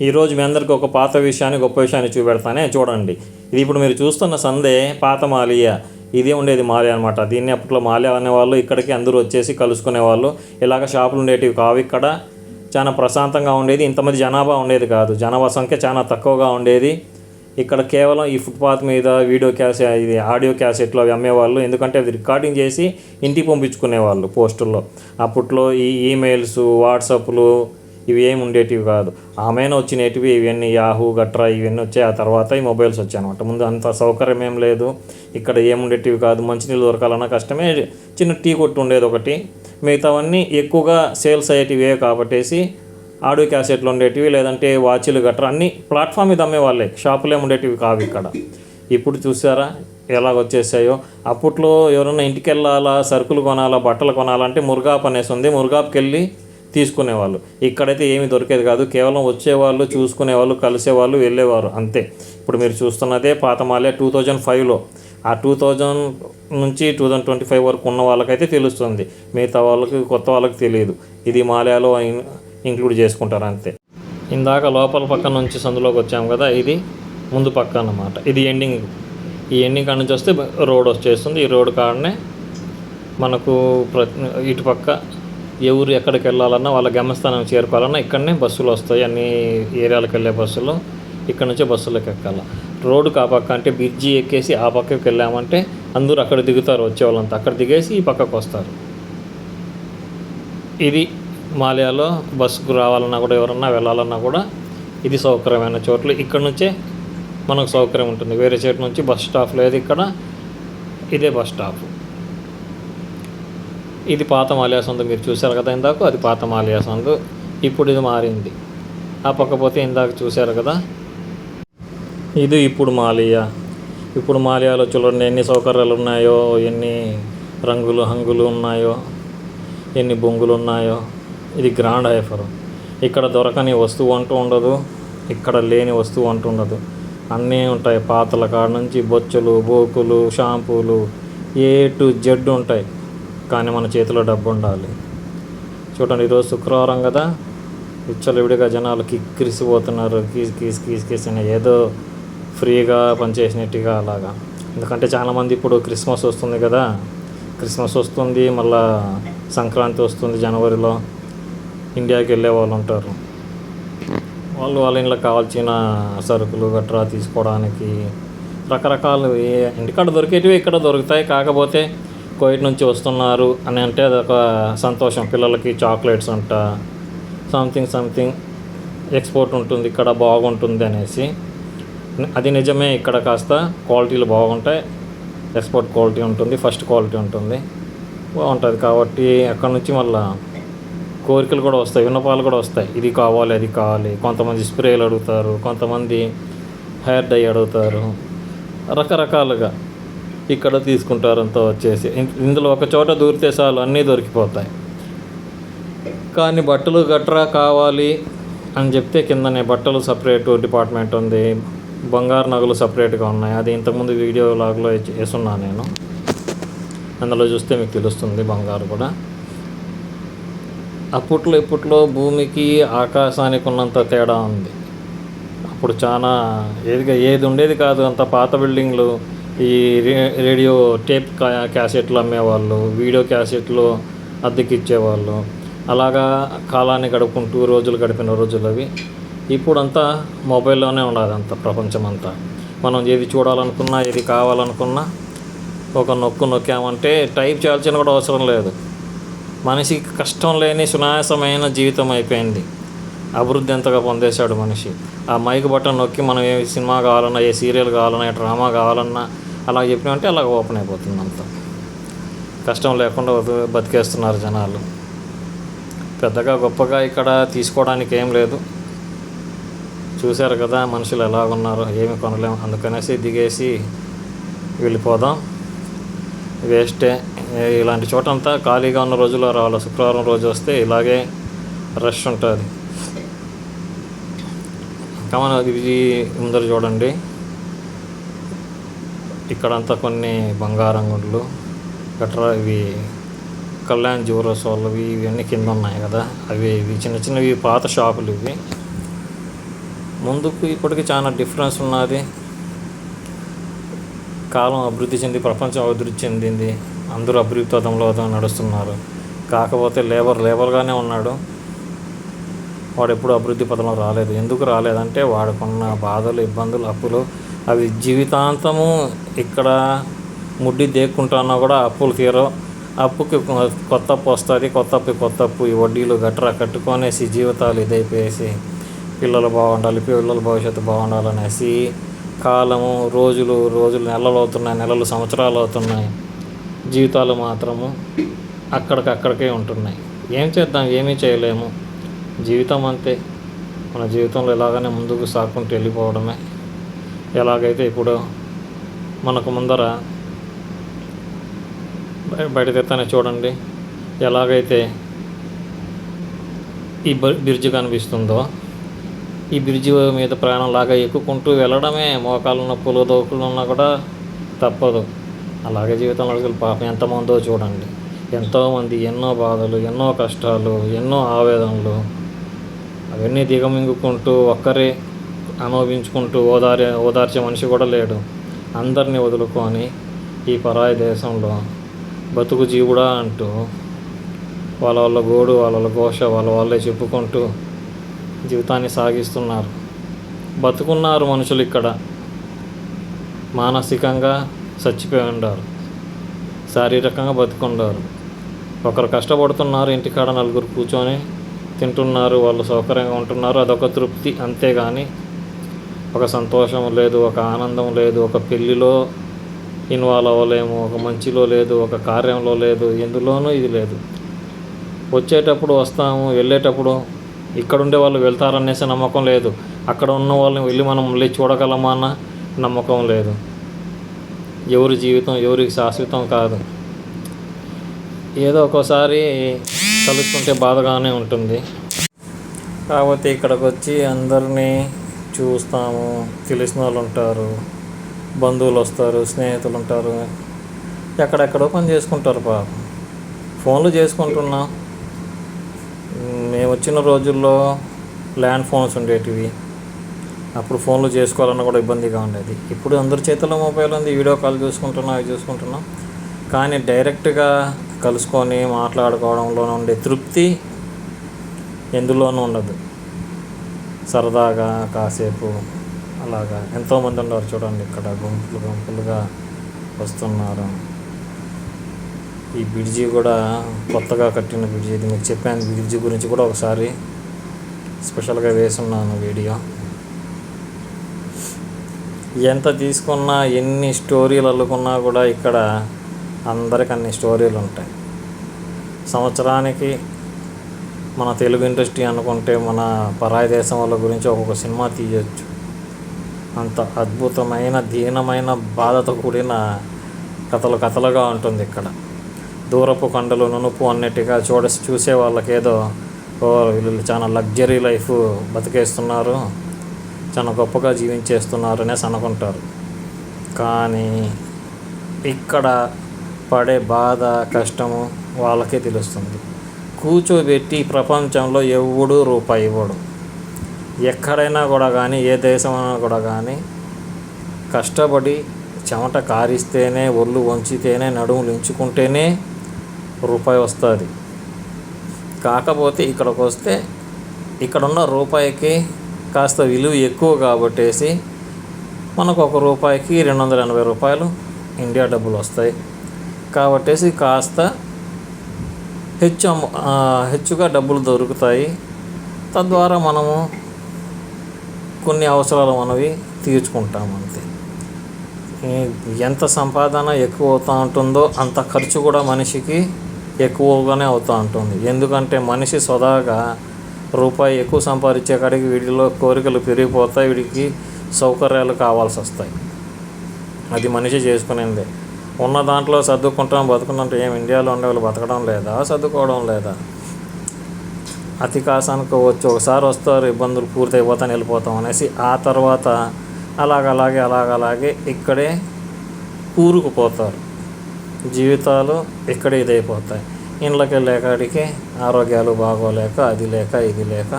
ఈరోజు మీ అందరికీ ఒక పాత విషయాన్ని గొప్ప విషయాన్ని చూపెడతానే చూడండి. ఇది ఇప్పుడు మీరు చూస్తున్న సందే పాత మాలియా. ఇదే ఉండేది మాలియా అనమాట. దీన్ని అప్పట్లో మాలియా అనేవాళ్ళు. ఇక్కడికి అందరూ వచ్చేసి కలుసుకునేవాళ్ళు. ఇలాగ షాపులు ఉండేటివి కావు. ఇక్కడ చాలా ప్రశాంతంగా ఉండేది. ఇంతమంది జనాభా ఉండేది కాదు. జనాభా సంఖ్య చాలా తక్కువగా ఉండేది. ఇక్కడ కేవలం ఈ ఫుట్పాత్ మీద ఇది ఆడియో క్యాసెట్లు అవి అమ్మేవాళ్ళు. ఎందుకంటే అది రికార్డింగ్ చేసి ఇంటికి పంపించుకునేవాళ్ళు పోస్టుల్లో. అప్పట్లో ఈ ఈమెయిల్స్, వాట్సాప్లు ఇవి ఏమి ఉండేటివి కాదు. ఆమెను వచ్చినవి ఇవన్నీ యాహూ గట్రా ఇవన్నీ వచ్చాయి. ఆ తర్వాత ఈ మొబైల్స్ వచ్చాయి అనమాట. ముందు అంత సౌకర్యం ఏం లేదు. ఇక్కడ ఏముండేటివి కాదు. మంచినీళ్ళు దొరకాలన్నా కష్టమే. చిన్న టీ కొట్టు ఉండేది ఒకటి. మిగతావన్నీ ఎక్కువగా సేల్స్ అయ్యేటివే కాబట్టేసి ఆడియో క్యాసెట్లు ఉండేటివి, లేదంటే వాచీలు గట్రా అన్నీ ప్లాట్ఫామ్ మీద అమ్మేవాళ్ళే. షాపులు ఏమి ఉండేటివి కావు ఇక్కడ. ఇప్పుడు చూసారా ఎలాగొచ్చేసాయో. అప్పట్లో ఎవరైనా ఇంటికి వెళ్ళాలా, సరుకులు కొనాలా, బట్టలు కొనాలంటే మురుగాప్ అనేసి ఉంది. మురుగాప్కి వెళ్ళి తీసుకునేవాళ్ళు. ఇక్కడైతే ఏమీ దొరికేది కాదు. కేవలం వచ్చేవాళ్ళు, చూసుకునేవాళ్ళు, కలిసేవాళ్ళు, వెళ్ళేవారు అంతే. ఇప్పుడు మీరు చూస్తున్నదే పాత మాలియా 2005లో. ఆ 2000 నుంచి 2025 వరకు ఉన్న వాళ్ళకైతే తెలుస్తుంది. మిగతా వాళ్ళకి, కొత్త వాళ్ళకి తెలియదు. ఇది మాలియాలో ఇంక్లూడ్ చేసుకుంటారు అంతే. ఇందాక లోపల పక్క నుంచి సందులోకి వచ్చాము కదా, ఇది ముందు పక్క అన్నమాట. ఇది ఎండింగ్. ఈ ఎండింగ్ కాడ నుంచి వస్తే రోడ్ వచ్చేస్తుంది. ఈ రోడ్ కాడనే మనకు ఇటు పక్క ఎవరు ఎక్కడికి వెళ్ళాలన్నా వాళ్ళ గమ్యస్థానం చేరుకోవాలన్నా ఇక్కడనే బస్సులు వస్తాయి. అన్ని ఏరియాలకు వెళ్ళే బస్సులు ఇక్కడ నుంచే బస్సులకు ఎక్కాలి. రోడ్డుకి ఆ పక్క అంటే బ్రిడ్జి ఎక్కేసి ఆ పక్కకి వెళ్ళామంటే అందరూ అక్కడ దిగుతారు. వచ్చేవాళ్ళంతా అక్కడ దిగేసి ఈ పక్కకు వస్తారు. ఇది మాలియాలో బస్సుకు రావాలన్నా కూడా, ఎవరన్నా వెళ్ళాలన్నా కూడా ఇది సౌకర్యమైన చోట్ల. ఇక్కడ నుంచే మనకు సౌకర్యం ఉంటుంది. వేరే చోటు నుంచి బస్ స్టాప్ లేదు ఇక్కడ. ఇదే బస్ స్టాప్. ఇది పాత మాలియా సందు. మీరు చూశారు కదా ఇందాక, అది పాత మాలియా సందు. ఇప్పుడు ఇది మారింది. ఆ పక్క పోతే ఇందాక చూశారు కదా, ఇది ఇప్పుడు మాలియా. ఇప్పుడు మాలియాలో చూడండి ఎన్ని సౌకర్యాలు ఉన్నాయో, ఎన్ని రంగులు హంగులు ఉన్నాయో, ఎన్ని బొంగులు ఉన్నాయో. ఇది గ్రాండ్ హైఫర్. ఇక్కడ దొరకని వస్తువు అంటూ ఉండదు. ఇక్కడ లేని వస్తువు అంటూ ఉండదు. అన్నీ ఉంటాయి. పాతల కాడ నుంచి బొచ్చులు, బోకులు, షాంపూలు, ఏ టు జెడ్ ఉంటాయి. కానీ మన చేతిలో డబ్బు ఉండాలి. చూడండి, ఈరోజు శుక్రవారం కదా, విచ్చలవిడిగా జనాలు కిక్కిరిసిపోతున్నారు. కీస్ అని ఏదో ఫ్రీగా పనిచేసినట్టుగా అలాగా. ఎందుకంటే చాలామంది ఇప్పుడు క్రిస్మస్ వస్తుంది కదా, క్రిస్మస్ వస్తుంది, మళ్ళా సంక్రాంతి వస్తుంది జనవరిలో. ఇండియాకి వెళ్ళే వాళ్ళు ఉంటారు. వాళ్ళ ఇంట్లో కావాల్సిన సరుకులు గట్రా తీసుకోవడానికి రకరకాలు ఇంటికాడ దొరికేటివి ఇక్కడ దొరుకుతాయి. కాకపోతే కోవిడ్ నుంచి వస్తున్నారు అని అంటే అదొక సంతోషం. పిల్లలకి చాక్లెట్స్ అంట, సంథింగ్ ఎక్స్పోర్ట్ ఉంటుంది ఇక్కడ, బాగుంటుంది అనేసి. అది నిజమే. ఇక్కడ కాస్త క్వాలిటీలు బాగుంటాయి. ఎక్స్పోర్ట్ క్వాలిటీ ఉంటుంది, ఫస్ట్ క్వాలిటీ ఉంటుంది, బాగుంటుంది. కాబట్టి అక్కడ నుంచి మళ్ళీ కోరికలు కూడా వస్తాయి, విన్నపాలు కూడా వస్తాయి. ఇది కావాలి, అది కావాలి. కొంతమంది స్ప్రేలు అడుగుతారు, కొంతమంది హెయిర్ డై అడుగుతారు. రకరకాలుగా ఇక్కడ తీసుకుంటారు. అంతా వచ్చేసి ఇందులో ఒక చోట దూరితే చాలు అన్నీ దొరికిపోతాయి. కానీ బట్టలు గట్రా కావాలి అని చెప్తే కిందనే బట్టలు సపరేటు డిపార్ట్మెంట్ ఉంది, బంగారు నగలు సపరేట్గా ఉన్నాయి. అది ఇంతకుముందు వీడియో లాగ్లో వేసున్నాను నేను. అందులో చూస్తే మీకు తెలుస్తుంది బంగారు కూడా. ఇప్పట్లో భూమికి ఆకాశానికి ఉన్నంత తేడా ఉంది. అప్పుడు చాలా ఏది ఉండేది కాదు. అంత పాత బిల్డింగ్లు, ఈ రేడియో టేప్ క్యాసెట్లు అమ్మేవాళ్ళు, వీడియో క్యాసెట్లు అద్దెకి ఇచ్చేవాళ్ళు. అలాగా కాలాన్ని గడుపుకుంటూ రోజులు గడిపిన రోజులు అవి. ఇప్పుడంతా మొబైల్లోనే ఉండదు అంత ప్రపంచం అంతా. మనం ఏది చూడాలనుకున్నా, ఏది కావాలనుకున్నా ఒక నొక్కామంటే టైప్ చేయాల్సిన కూడా అవసరం లేదు. మనిషికి కష్టం లేని సునాయాసమైన జీవితం అయిపోయింది. అభివృద్ధి ఎంతగా పొందేశాడు మనిషి. ఆ మైక్ బటన్ నొక్కి మనం ఏ సినిమా కావాలన్నా, ఏ సీరియల్ కావాలన్నా, ఏ డ్రామా కావాలన్నా అలా చెప్పినామంటే అలాగ ఓపెన్ అయిపోతుంది. అంతా కష్టం లేకుండా బతికేస్తున్నారు జనాలు. పెద్దగా గొప్పగా ఇక్కడ తీసుకోవడానికి ఏం లేదు. చూశారు కదా మనుషులు ఎలాగున్నారో, ఏమి కొనలేము. అందుకనేసి దిగేసి వెళ్ళిపోదాం. వేస్టే. ఇలాంటి చోటంతా ఖాళీగా ఉన్న రోజుల్లో రావాలి. శుక్రవారం రోజు వస్తే ఇలాగే రష్ ఉంటుంది. కామన్ ఇది ముందర చూడండి. ఇక్కడంతా కొన్ని బంగారం గుండ్లు గట్రా, ఇవి కళ్యాణ్ జ్యువెలర్స్ వాళ్ళవి ఇవన్నీ కింద ఉన్నాయి కదా, ఇవి చిన్న చిన్నవి పాత షాపులు ఇవి. ముందుకు ఇప్పటికీ చాలా డిఫరెన్స్ ఉన్నది. కాలం అభివృద్ధి చెంది ప్రపంచం అభివృద్ధి చెందింది, అందరూ అభివృద్ధి పదంలో నడుస్తున్నారు. కాకపోతే లేబర్గానే ఉన్నాడు. వాడు ఎప్పుడు అభివృద్ధి పదంలో రాలేదు. ఎందుకు రాలేదంటే వాడుకున్న బాధలు, ఇబ్బందులు, అప్పులు అవి జీవితాంతము ఇక్కడ ముడ్డి దేక్కుంటున్నా కూడా అప్పులు తీరవు. అప్పుకి కొత్త అప్పు వస్తుంది, కొత్త అప్పు ఈ వడ్డీలు గట్రా కట్టుకొనేసి జీవితాలు ఇదైపోయేసి పిల్లలు బాగుండాలి, పిల్లల భవిష్యత్తు బాగుండాలనేసి కాలము రోజులు నెలలు అవుతున్నాయి, నెలలు సంవత్సరాలు అవుతున్నాయి. జీవితాలు మాత్రము అక్కడికక్కడికే ఉంటున్నాయి. ఏం చేద్దాం, ఏమీ చేయలేము. జీవితం అంతే. మన జీవితంలో ఎలాగనే ముందుకు సాగుకుంటూ వెళ్ళిపోవడమే. ఎలాగైతే ఇప్పుడు మనకు ముందర బయట తెత్తనే చూడండి, ఎలాగైతే ఈ బ్రిడ్జి కనిపిస్తుందో, ఈ బ్రిడ్జి మీద ప్రయాణంలాగా ఎక్కుకుంటూ వెళ్ళడమే. మోకాలు నొప్పులు, దోకులు ఉన్నా కూడా తప్పదు. అలాగే జీవితంలో పాపం ఎంతమందో చూడండి. ఎంతోమంది ఎన్నో బాధలు, ఎన్నో కష్టాలు, ఎన్నో ఆవేదనలు అవన్నీ దిగమింగుకుంటూ ఒక్కరే అనుభవించుకుంటూ ఓదార్చే మనిషి కూడా లేడు. అందరినీ వదులుకొని ఈ పరాయి దేశంలో బతుకు జీవుడా అంటూ వాళ్ళ గోడు, వాళ్ళ ఘోష వాళ్ళే చెప్పుకుంటూ జీవితాన్ని సాగిస్తున్నారు. బతుకున్నారు మనుషులు ఇక్కడ. మానసికంగా చచ్చిపోయి ఉన్నారు, శారీరకంగా బతుకున్నారు. ఒకరు కష్టపడుతున్నారు, ఇంటికాడ నలుగురు కూర్చొని తింటున్నారు, వాళ్ళు సౌకర్యంగా ఉంటున్నారు, అదొక తృప్తి. అంతేగాని ఒక సంతోషం లేదు, ఒక ఆనందం లేదు, ఒక పెళ్ళిలో ఇన్వాల్వ్ అవ్వలేము, ఒక మంచిలో లేదు, ఒక కార్యంలో లేదు, ఎందులోనూ ఇది లేదు. వచ్చేటప్పుడు వస్తాము, వెళ్ళేటప్పుడు ఇక్కడ ఉండే వాళ్ళు వెళ్తారనేసి నమ్మకం లేదు, అక్కడ ఉన్న వాళ్ళని వెళ్ళి మనం మళ్ళీ చూడగలమా అన్న నమ్మకం లేదు. ఎవరి జీవితం ఎవరికి శాశ్వతం కాదు. ఏదో ఒక్కోసారి తలుచుకుంటే బాధగానే ఉంటుంది. కాబట్టి ఇక్కడికి వచ్చి అందరినీ చూస్తాము, తెలిసిన వాళ్ళు ఉంటారు, బంధువులు వస్తారు, స్నేహితులు ఉంటారు, ఎక్కడెక్కడో పని చేసుకుంటారు. పాపం ఫోన్లు చేసుకుంటున్నాం. మేము వచ్చిన రోజుల్లో ల్యాండ్ ఫోన్స్ ఉండేటివి. అప్పుడు ఫోన్లు చేసుకోవాలన్నా కూడా ఇబ్బందిగా ఉండేది. ఇప్పుడు అందరి చేతిలో మొబైల్ ఉంది, వీడియో కాల్ చూసుకుంటున్నాం, అవి చూసుకుంటున్నాం. కానీ డైరెక్ట్గా కలుసుకొని మాట్లాడుకోవడంలో ఉండే తృప్తి ఎందులోనూ ఉండదు. సరదాగా కాసేపు అలాగా ఎంతోమంది ఉన్నారు చూడండి. ఇక్కడ గుంపులుగా వస్తున్నారు. ఈ బ్రిడ్జి కూడా కొత్తగా కట్టిన బ్రిడ్జి. ఇది మీకు చెప్పాను, బ్రిడ్జి గురించి కూడా ఒకసారి స్పెషల్గా వేసున్నాను వీడియో. ఎంత తీసుకున్నా, ఎన్ని స్టోరీలు అల్లుకున్నా కూడా ఇక్కడ అందరికి అన్ని స్టోరీలు ఉంటాయి. సంవత్సరానికి మన తెలుగు ఇండస్ట్రీ అనుకుంటే మన పరాయి దేశం వాళ్ళ గురించి ఒక్కొక్క సినిమా తీయచ్చు. అంత అద్భుతమైన, దీనమైన, బాధతో కూడిన కథలుగా ఉంటుంది ఇక్కడ. దూరపు కొండలు, నునుపు అన్నట్టుగా చూసే వాళ్ళకి ఏదో వీళ్ళు చాలా లగ్జరీ లైఫ్ బతికేస్తున్నారు, చాలా గొప్పగా జీవించేస్తున్నారు అనేసి అనుకుంటారు. కానీ ఇక్కడ పడే బాధ, కష్టము వాళ్ళకే తెలుస్తుంది. కూర్చోబెట్టి ప్రపంచంలో ఎవడు రూపాయి ఇవ్వడు. ఎక్కడైనా కూడా కానీ, ఏ దేశమైనా కూడా కానీ కష్టపడి చెమట కారిస్తేనే, ఒళ్ళు వంచితేనే, నడుములు ఎంచుకుంటేనే రూపాయి వస్తుంది. కాకపోతే ఇక్కడికి వస్తే ఇక్కడున్న రూపాయికి కాస్త విలువ ఎక్కువ కాబట్టేసి మనకు ఒక రూపాయికి 280 రూపాయలు ఇండియా డబ్బులు వస్తాయి. కాబట్టేసి కాస్త హెచ్చుగా డబ్బులు దొరుకుతాయి. తద్వారా మనము కొన్ని అవసరాలు మనవి తీర్చుకుంటాం అంతే. ఎంత సంపాదన ఎక్కువ అవుతూ ఉంటుందో అంత ఖర్చు కూడా మనిషికి ఎక్కువగానే అవుతూ ఉంటుంది. ఎందుకంటే మనిషి సొదాగా రూపాయి ఎక్కువ సంపాదించే కాడికి వీడిలో కోరికలు పెరిగిపోతాయి, వీడికి సౌకర్యాలు కావాల్సి వస్తాయి. అది మనిషి చేసుకునేదే. ఉన్న దాంట్లో సర్దుకుంటాం, బతుకున్నట్టు. ఏం ఇండియాలో ఉండేవాళ్ళు బతకడం లేదా, సర్దుకోవడం లేదా? అతి కాసానికి వచ్చి ఒకసారి వస్తారు, ఇబ్బందులు పూర్తయిపోతాను, వెళ్ళిపోతాం అనేసి ఆ తర్వాత అలాగే ఇక్కడే కూరుకుపోతారు. జీవితాలు ఇక్కడే ఇదైపోతాయి. ఇండ్లకి వెళ్ళేకాడికి ఆరోగ్యాలు బాగోలేక, అది లేక ఇది లేక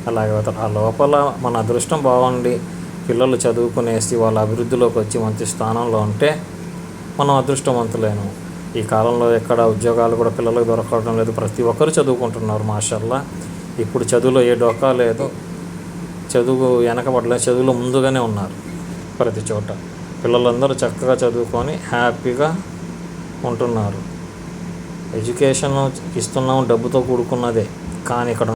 అలాగే అవుతారు. ఆ లోపల మన అదృష్టం బాగుండి పిల్లలు చదువుకునేసి వాళ్ళ అభివృద్ధిలోకి వచ్చి మంచి స్థానంలో ఉంటే మనం అదృష్టవంతులేను. ఈ కాలంలో ఎక్కడ ఉద్యోగాలు కూడా పిల్లలకు దొరకడం లేదు. ప్రతి ఒక్కరు చదువుకుంటున్నారు మాషాల్లా. ఇప్పుడు చదువులో ఏ డోకా లేదు. చదువు వెనకబడలేదు, చదువులో ముందుగానే ఉన్నారు ప్రతి చోట. పిల్లలందరూ చక్కగా చదువుకొని హ్యాపీగా ఉంటున్నారు. ఎడ్యుకేషన్ ఇస్తున్నాం, డబ్బుతో కూడుకున్నదే. కానీ ఇక్కడ